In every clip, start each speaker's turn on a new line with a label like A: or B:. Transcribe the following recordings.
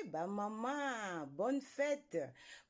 A: ba maman, bonne fête.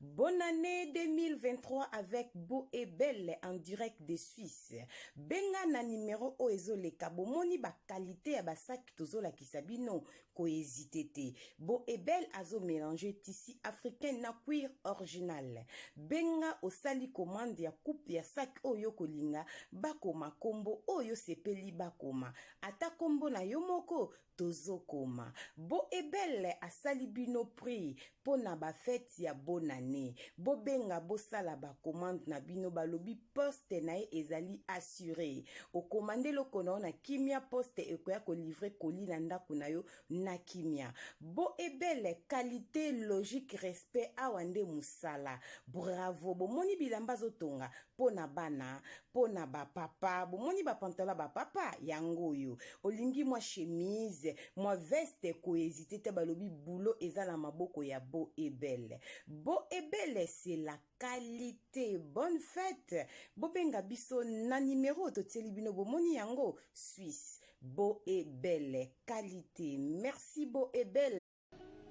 A: Bonne année 2023 avec Beau et Belle en direct des Suisses. Benga na numéro oezo le kabo moni ba qualité ya ba sac tozo la kisabino ko hésité. Beau et Belle azo mélanger tissu africain na cuir original. Benga osali commande ya coupe ya sac oyo kolinga bakoma kombo oyo sepeli bakoma. Ata kombo na yomoko tozo koma. Beau et Belle asali bino prix pona ba fête ya bonne année. Bo benga bo sala ba commande na bino balobi poste na ezali assuré. O commande lo kono na Kimia poste ekoya ko livrer colis na ndako na yo na Kimia. Beau et Belle qualité logique respect awande musala. Bravo bo moni bilamba zotonga pona bana pona ba papa bo moni ba pantalon ba papa yangoyo. Olingi moi chemise moi veste ko hésité te balobi boulot ezala maboko ya Beau et Belle. Beau et Belle c'est la qualité. Bonne fête. Bobenga biso na numéro to telibino bomoni yango Suisse. Beau et Belle qualité. Merci Beau et Belle.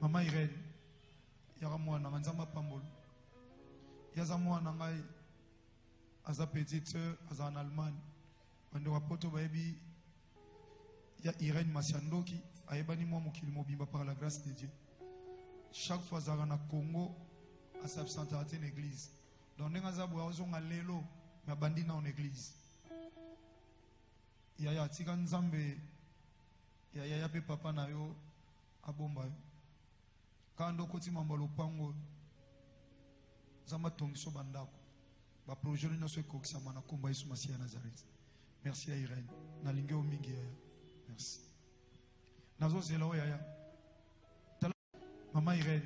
B: Maman Irène, yara mwana nganzama pambolo. Yaza mwana ngai aza petite sœur aza en Allemagne. Bando wapoto baebi ya Irène Masiandoki ayebani mwa mokili mobimba par la grâce de Dieu. Chaque fois zara na Congo à s'absenter à une église. Donc nous avons lelo mais bandi na en église. Ya tika nzambe ya pe papa na yo abomba yo. Kando koti mambalo pango zama tongiso bandako. Ba projet no se kokisa mana komba Yesu Masia Nazareth. Merci à Irène. Na linge o mingi ya. Merci. Nazo zelo ya. Maman Irène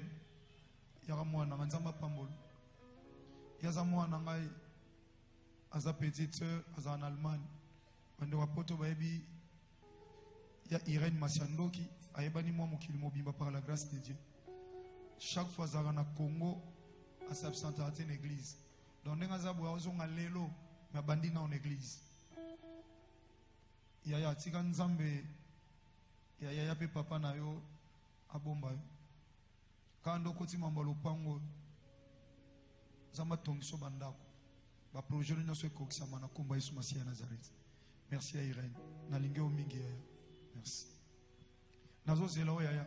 B: yara mwana nganzamba pambolo. Yaza mwana ngai aza petite sœur aza en Allemagne. Bando wapoto baebi ya Irène Masiandoki ayebani mwa mokili mobimba par la grâce de Dieu. Chaque fois zara na Congo à s'absenter à une église. Donc nous avons lelo mais bandi na en église. Ya tika nzambe ya pe papa na yo abomba yo. Kando koti mambalo pango zama tongiso bandako ba projet no se kokisa mana komba Yesu Masia Nazareth. Merci à Irène na linge o mingi ya. Merci. Nazo zela o ya.